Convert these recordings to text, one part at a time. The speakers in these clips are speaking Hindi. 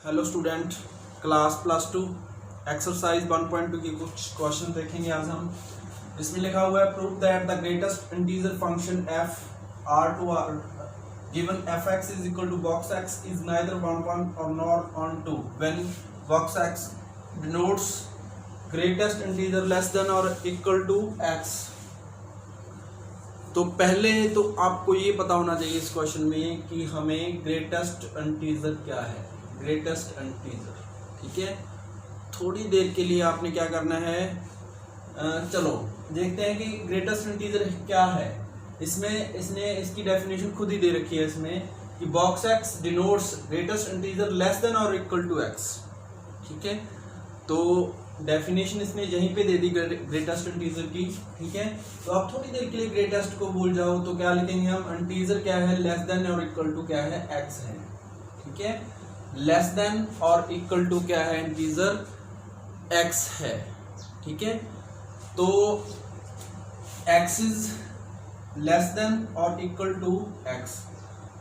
हेलो स्टूडेंट, क्लास +2 एक्सरसाइज 1.2 के कुछ क्वेश्चन देखेंगे आज हम। इसमें लिखा हुआ है prove that the greatest integer function f r to r given fx is equal to box x is neither on 1 or nor on 2 when box x denotes greatest integer less than or equal to x। तो पहले तो आपको ये पता होना चाहिए इस क्वेश्चन में कि हमें ग्रेटेस्ट इंटीजर क्या है। ग्रेटेस्ट इंटीजर, ठीक है। थोड़ी देर के लिए आपने क्या करना है, चलो देखते हैं कि ग्रेटेस्ट इंटीजर क्या है। इसमें इसने इसकी डेफिनेशन खुद ही दे रखी है इसमें कि box x denotes greatest integer less than और इक्वल टू एक्स, ठीक है। तो डेफिनेशन इसने यहीं पे दे दी ग्रेटेस्ट इंटीजर की, ठीक है। तो आप थोड़ी देर के लिए ग्रेटेस्ट को भूल जाओ तो क्या लिखेंगे हम, इंटीजर क्या है, लेस देन और इक्वल टू क्या है, एक्स है, ठीक है। लेस देन और इक्वल टू क्या है, इंटीजर एक्स है, ठीक है। तो एक्स इज लेस देन और इक्वल टू एक्स।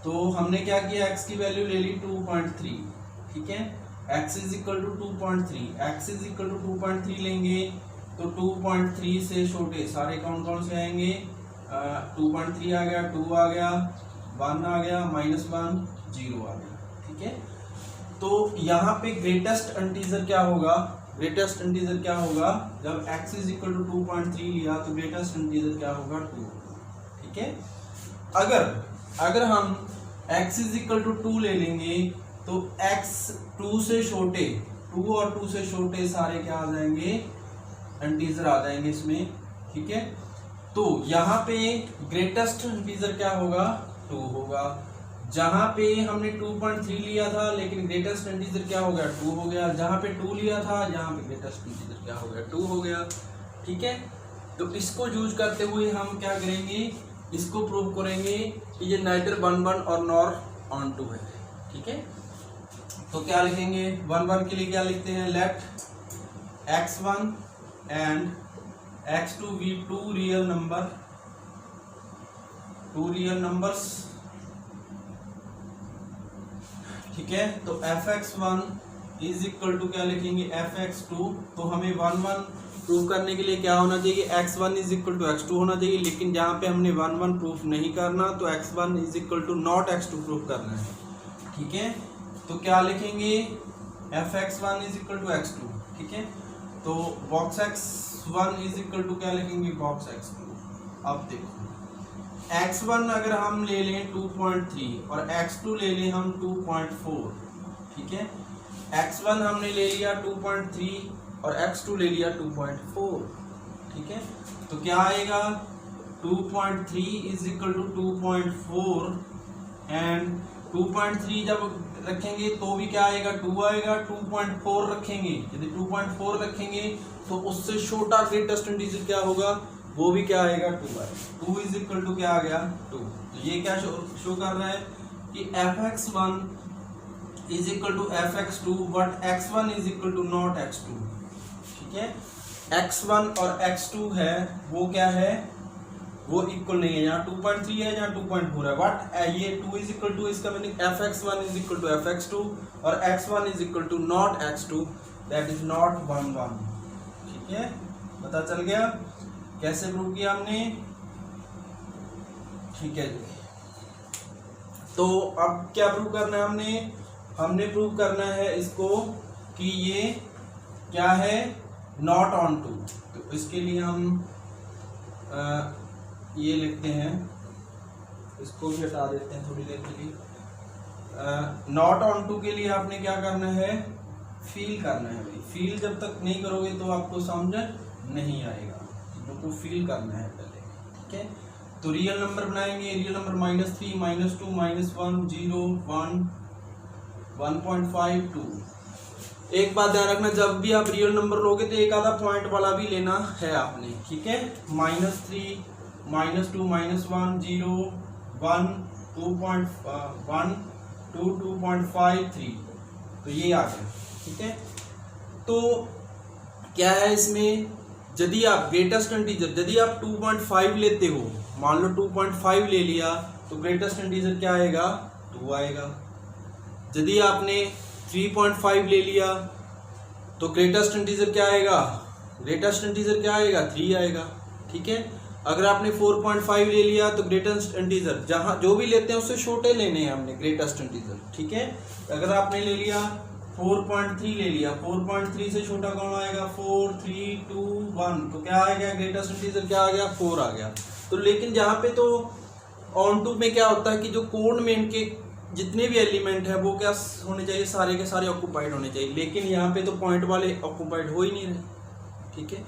तो हमने क्या किया, एक्स की वैल्यू ले ली 2.3, ठीक है। x is equal to 2.3, x is equal to 2.3 लेंगे तो 2.3 से छोटे सारे कौन से आएंगे, 2.3 आ गया, 2 आ गया, 1 आ गया, -1, 0 आ गया, ठीक है। तो यहाँ पे ग्रेटेस्ट इंटीजर क्या होगा, ग्रेटेस्ट इंटीजर क्या होगा, जब x इज इक्वल टू 2.3 लिया तो ग्रेटेस्ट इंटीजर क्या होगा, 2, ठीक है। अगर हम x इज इक्वल टू 2 ले लेंगे तो x 2 से छोटे, 2 और 2 से छोटे सारे क्या आ जाएंगे, इंटीजर आ जाएंगे इसमें, ठीक है। तो यहाँ पे ग्रेटेस्ट इंटीजर क्या होगा, 2 होगा। जहाँ पे हमने 2.3 लिया था लेकिन ग्रेटेस्ट इंटीजर क्या हो गया, 2 हो गया। जहाँ पे 2 लिया था यहाँ पे ग्रेटेस्ट इंटीजर क्या हो गया, 2 हो गया, ठीक है। तो इसको यूज करते हुए हम क्या करेंगे, इसको प्रूव करेंगे कि ये नाइदर 1 और नॉर ऑन 2 है, ठीक है। तो क्या लिखेंगे, 1 के लिए क्या लिखते हैं, let x1 and x2 be two real numbers, ठीक है। तो fx1 इज इक्वल टू क्या लिखेंगे, fx2। तो हमें 1 प्रूफ करने के लिए क्या होना चाहिए, x1 is equal to x2 होना चाहिए। लेकिन जहाँ पे हमने 1 प्रूफ नहीं करना तो x1 is equal to not x2 proof करना है, ठीक है। तो क्या लिखेंगे, fx1 is equal to x2, ठीक है। तो box x1 is equal to क्या लिखेंगे, बॉक्स x2। अब देखो x1 अगर हम ले लें 2.3 और x2 ले लें हम 2.4, ठीक है। x1 हमने ले लिया 2.3 और x2 ले लिया 2.4, ठीक है। तो क्या आएगा, 2.3 इज इक्वल टू 2.4 एंड 2.3 जब रखेंगे तो भी क्या आएगा, 2 आएगा। 2.4 रखेंगे, यदि 2.4 रखेंगे तो उससे छोटा ग्रेटेस्ट इंटीजर क्या होगा, वो भी क्या आएगा, 2 आएगा। 2 इज इक्वल टू क्या आ गया, 2। तो ये क्या शो कर रहा है कि fx1 is equal to fx2 but x1 is equal to not x2, ठीक है। x1 और x2 है वो क्या है, वो इक्वल नहीं है। यहाँ 2.3 है, यहाँ 2.4 है, बट ये 2 इज इक्वल टू, इसका meaning fx1 is equal to fx2 और x1 is equal to not x2, that is not 1, ठीक है। पता चल गया कैसे प्रूव किया हमने, ठीक है जी। तो अब क्या प्रूव करना है, हमने प्रूव करना है इसको कि ये क्या है, नॉट ऑन 2। तो इसके लिए हम ये लिखते हैं, इसको भी हटा देते हैं थोड़ी देर के लिए। नॉट ऑन 2 के लिए आपने क्या करना है, फील करना है भाई। फील जब तक नहीं करोगे तो आपको समझ नहीं आएगा, तो फील करना है पहले, ठीक है। तो रियल नंबर बनाएंगे, रियल नंबर -3, -2, -1, 0, 1, 1.5, 2। एक बात ध्यान रखना, जब भी आप रियल नंबर लोगे तो एक आधा पॉइंट वाला भी लेना है आपने, ठीक है। -3, -2, -1, 0, 1, 2.1, 2, 2.5, 3। तो ये आ गया, ठीक है। तो क्या है इसमें, यदि आप ग्रेटेस्ट इंटीजर, यदि आप 2.5 लेते हो, मान लो 2.5 ले लिया तो ग्रेटेस्ट इंटीजर क्या आएगा, 2 आएगा। यदि आपने 3.5 ले लिया तो ग्रेटेस्ट इंटीजर क्या आएगा, ग्रेटेस्ट इंटीजर क्या आएगा, 3 आएगा। ठीक है, अगर आपने 4.5 ले लिया तो ग्रेटेस्ट इंटीजर, जहां जो भी लेते हैं उससे छोटे लेने हैं हमने ग्रेटेस्ट इंटीजर। ठीक है, अगर आपने ले लिया 4.3 ले लिया, 4.3 से छोटा कौन आएगा, 4 3 2 1, तो क्या आ गया, ग्रेटेस्ट इंटीजर क्या आ गया, 4 आ गया। तो लेकिन जहाँ पे तो ऑन टू में क्या होता है कि जो कोड में इनके जितने भी एलिमेंट है वो क्या होने चाहिए, सारे के सारे ऑक्यूपाइड होने चाहिए, लेकिन यहाँ पे तो पॉइंट वाले ऑक्यूपाइड हो ही नहीं रहे। ठीक है,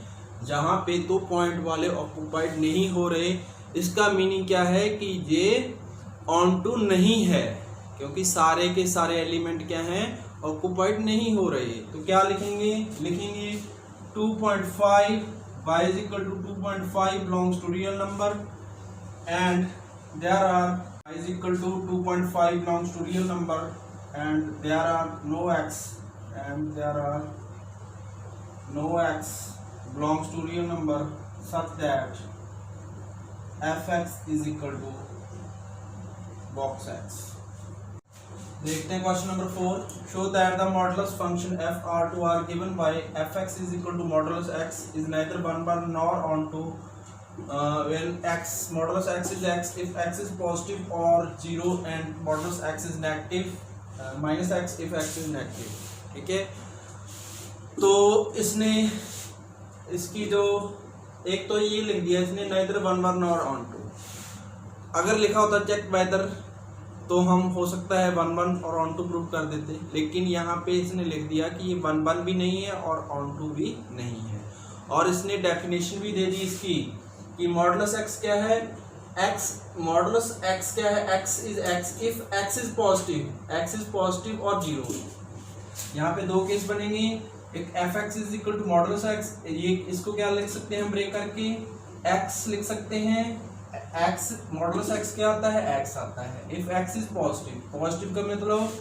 जहाँ पे तो पॉइंट वाले ऑक्यूपाइड नहीं हो रहे, इसका मीनिंग क्या है कि ये ऑन टू नहीं है, क्योंकि सारे के सारे एलिमेंट क्या हैं, ऑक्यूपाइड नहीं हो रहे। तो क्या लिखेंगे, लिखेंगे 2.5 y is equal to 2.5 belongs to real number and there are y is equal to 2.5 belongs to real number and there are no x belongs to real number such that fx is equal to box x। देखते हैं question number 4। Show that the modulus function f r2 r given by fx is equal to modulus x is neither 1 nor onto when x modulus x is x if x is positive or 0 and modulus x is negative minus x if x is negative। ठीक है, तो इसने इसकी जो एक तो ये लिख दिया इसने neither 1 nor onto, अगर लिखा होता चेक वेदर तो हम हो सकता है 1 1 और ऑन टू प्रूव कर देते, लेकिन यहाँ पे इसने लिख दिया कि ये 1 1 भी नहीं है और ऑन टू भी नहीं है। और इसने डेफिनेशन भी दे दी इसकी कि मॉडुलस एक्स क्या है, एक्स मॉडुलस एक्स क्या है, x is x if x is positive और 0। यहाँ पे दो केस बनेंगे, एक f x is equal to modulus x, ये इसको क्या लिख सकते हैं हम ब्रेक करके, एक्स लिख सकते हैं, एक्स मॉडुलस एक्स क्या आता है, एक्स आता है। इफ एक्स इज पॉजिटिव का मतलब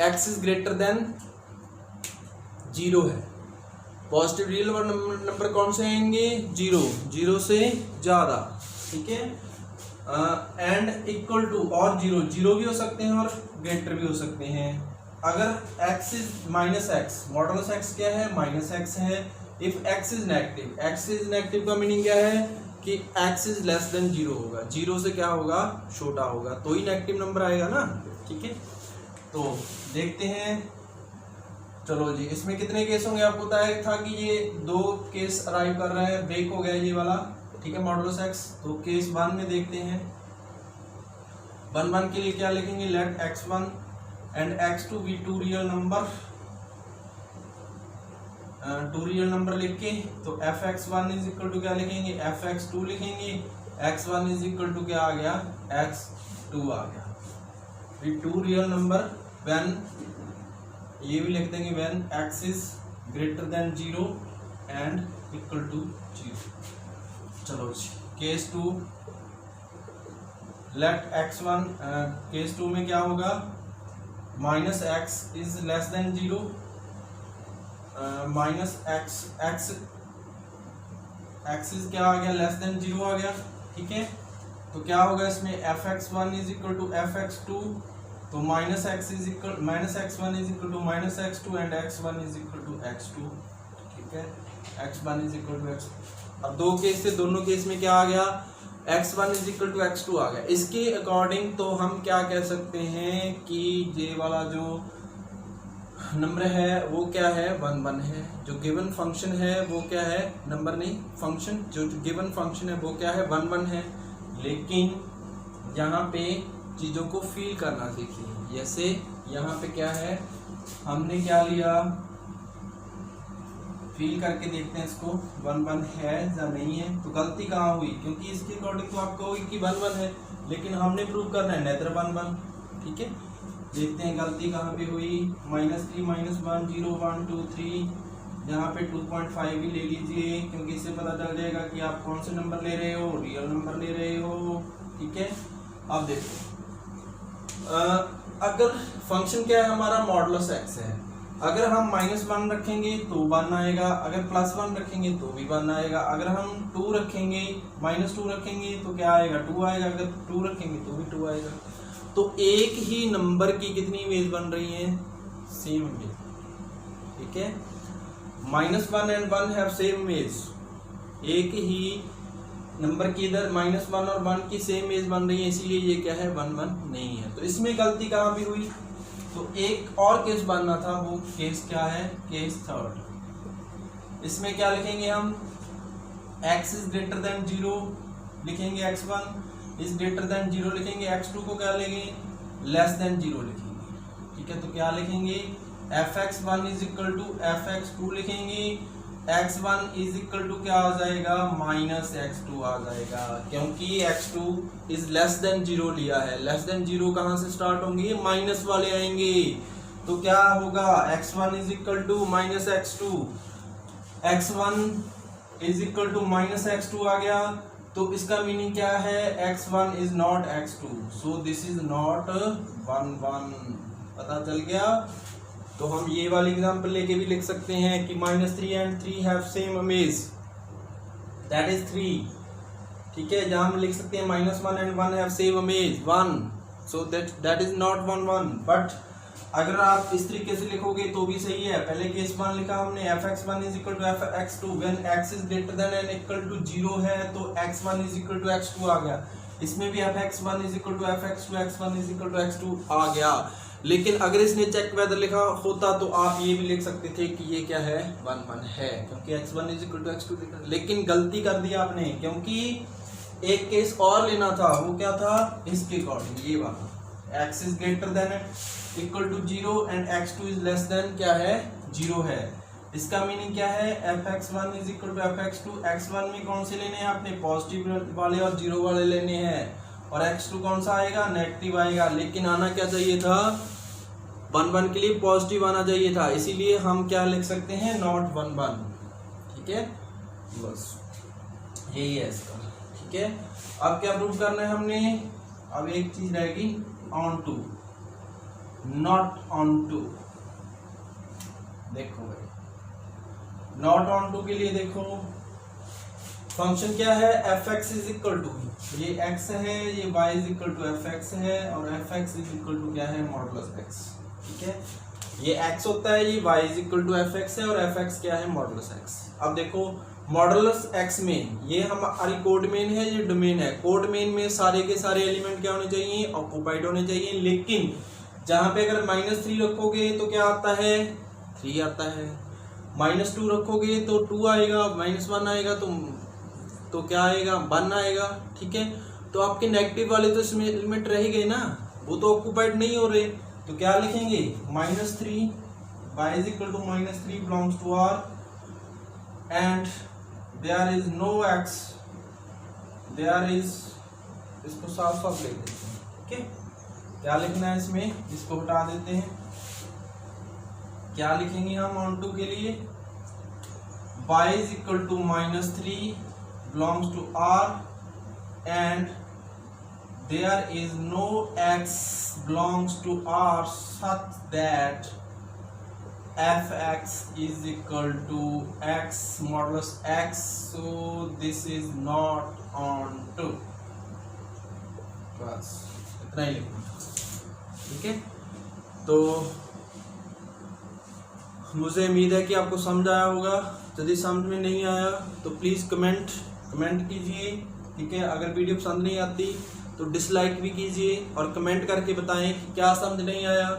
एक्स इज ग्रेटर देन 0 है, पॉजिटिव रियल नंबर कौन से आएंगे, 0 से ज़्यादा। ठीक है, एंड इक्वल टू और 0 भी हो सकते हैं और ग्रेटर भी हो सकते हैं। अगर x is minus x, modulus x क्या है, माइनस एक्स है। इफ x इज नेगेटिव का मीनिंग क्या है कि x इज लेस देन 0 होगा, 0 से क्या होगा, छोटा होगा, तो ही नेगेटिव नंबर आएगा ना। ठीक है, तो देखते हैं। चलो जी, इसमें कितने केस होंगे, आपको बताया था कि ये 2 केस अराइव कर रहा है, ब्रेक हो गया ये वाला। ठीक है, मॉडुलस x, तो केस 1 में देखते हैं। 1 के लिए क्या लिखेंगे, let x1 and x2 be 2 real number, 2 real number लिख के तो fx1 इज इक्वल टू क्या लिखेंगे, fx2 लिखेंगे, x1 इज इक्वल टू क्या आ गया, x2 आ गया। ये 2 रियल नंबर व्हेन, ये भी लिख देंगे when x is greater than 0 and equal to 0। चलो जी, केस 2 लेट x1, केस 2 में क्या होगा, minus x is less then 0, minus x is क्या आ गया, लेस देन 0 आ गया। ठीक है, तो क्या होगा इसमें, fx1 is equal to fx2, तो minus x1 is equal to minus x2 and x1 is equal to x2। ठीक है, x1 is equal to x। अब 2 केस से दोनों केस में क्या आ गया, x1 is equal to x2 आ गया। इसके अकॉर्डिंग तो हम क्या कह सकते हैं कि ये वाला जो नंबर है वो क्या है, 1 1 है। जो गिवन फंक्शन है वो क्या है, नंबर नहीं फंक्शन, जो गिवन फंक्शन है वो क्या है, 1 1 है। लेकिन यहाँ पे चीज़ों को फील करना सीखिए, जैसे यहाँ पे क्या है, हमने क्या लिया, फील करके देखते हैं इसको, 1 1 है या नहीं है। तो गलती कहाँ हुई, क्योंकि इसके अकॉर्डिंग तो आपको होगी कि 1 1 है, लेकिन हमने प्रूव करना है नेदर 1 1। ठीक है, देखते हैं गलती कहाँ पे हुई, -3 -1 0 1 2 3, यहाँ पे 2.5 भी ले लीजिए, क्योंकि इससे पता चल जाएगा कि आप कौन से नंबर ले रहे हो, रियल नंबर ले रहे हो। ठीक है, अब देखो, अगर फंक्शन क्या है हमारा, मॉडुलस एक्स है, अगर हम -1 रखेंगे तो 1 आएगा, अगर +1 रखेंगे तो भी 1 आएगा, अगर हम 2 रखेंगे -2 रखेंगे तो क्या आएगा, 2 आएगा, अगर 2 रखेंगे तो भी 2 आएगा। तो एक ही नंबर की कितनी इमेज बन रही है, सेम इमेज, ठीक है। -1 एंड 1 हैव सेम इमेज, एक ही नंबर की इधर -1 और 1 की सेम इमेज बन रही है, इसीलिए ये क्या है 1 1 नहीं है। तो इसमें गलती कहाँ भी हुई, तो एक और केस बनना था, वो केस क्या है, केस थर्ड। इसमें क्या लिखेंगे हम, x इज ग्रेटर देन 0 लिखेंगे, x1 इज ग्रेटर देन 0 लिखेंगे, x2 को क्या लेंगे, लेस देन 0 लिखेंगे, ठीक है। तो क्या लिखेंगे, fx1 is equal to fx2 लिखेंगे, x1 इज इक्वल टू क्या आ जाएगा, -x2 आ जाएगा, क्योंकि x2 इज लेस देन 0 लिया है। लेस देन 0 कहाँ से स्टार्ट होंगे, माइनस वाले आएंगे, तो क्या होगा, x1 is equal to -x2, x1 is equal to -x2 आ गया। तो इसका मीनिंग क्या है, x1 is not x2, so this is not 1 1, पता चल गया। तो हम ये वाली एग्जांपल लेके भी लिख सकते हैं कि -3 and 3 have same image, that is 3, ठीक है। जहां हम लिख सकते हैं -1 and 1 have same image 1, so that is not 1 1। But अगर आप इस तरीके से लिखोगे तो भी सही है। पहले केस 1 लिखा हमने, fx1 is equal to fx2 when x is greater than and equal to 0 है, तो x1 is equal to x2 आ गया। इसमें भी fx1 is equal to fx2, x1 is equal to x2 आ गया। लेकिन अगर इसने चेक वेदर लिखा होता तो आप ये भी लिख सकते थे कि ये क्या है, 1 1 है, क्योंकि x1 is equal to x2 लिखा। लेकिन गलती कर दिया आपने, क्योंकि एक केस और लेना था, वो क्या था, इसके अकॉर्डिंग ये वाला, x is greater than equal to 0 and x2 is less than क्या है, 0 है। इसका मीनिंग क्या है, fx1 is equal to fx2, x1 में कौन से लेने हैं आपने, पॉजिटिव वाले और 0 वाले लेने हैं, और x2 कौन सा आएगा, नेगेटिव आएगा। लेकिन आना क्या चाहिए था, 1 1 के लिए पॉजिटिव आना चाहिए था, इसीलिए हम क्या लिख सकते हैं, नॉट 1 1, ठीक है। बस यही है इसका, ठीक है। अब क्या प्रूव करना है हमने, अब एक चीज रहेगी, onto, not onto. देखो भाई, नॉट ऑन टू के लिए देखो, फंक्शन क्या है, fx इज इक्वल टू, ये x है, ये y is equal to fx है, और fx इज इक्वल टू क्या है, मॉडुलस x, ठीक है। ये x होता है, ये y is equal to fx है, और fx क्या है, मॉडुलस x। अब देखो मॉडुलस x में ये हमारी कोड मेन है, ये डोमेन है। कोड मेन में सारे के सारे एलिमेंट क्या होने चाहिए, ऑक्युपाइड होने चाहिए। लेकिन जहां पे अगर -3 रखोगे तो क्या आता है, 3 आता है। -2 रखोगे तो 2 आएगा, -1 आएगा तो क्या आएगा, 1 आएगा, ठीक है। तो आपके नेगेटिव वाले तो इसमें एलिमेंट रह गए ना, वो तो ऑक्युपाइड नहीं हो रहे, तो क्या लिखेंगे, -3, y is equal to -3 belongs to R and there is no x, there is, इसको साफ साफ लिख देते हैं, ठीक है। क्या लिखना है इसमें, इसको हटा देते हैं, क्या लिखेंगे हम ऑन टू के लिए, y is equal to -3 belongs to R and there is no x belongs to R such that fx is equal to x modulus x, so this is not on to। बस इतना ही लिखना, ठीक है। तो मुझे उम्मीद है कि आपको समझ आया होगा। यदि समझ में नहीं आया तो प्लीज़ कमेंट कीजिए, ठीक है। अगर वीडियो पसंद नहीं आती तो डिसलाइक भी कीजिए और कमेंट करके बताएं कि क्या समझ नहीं आया।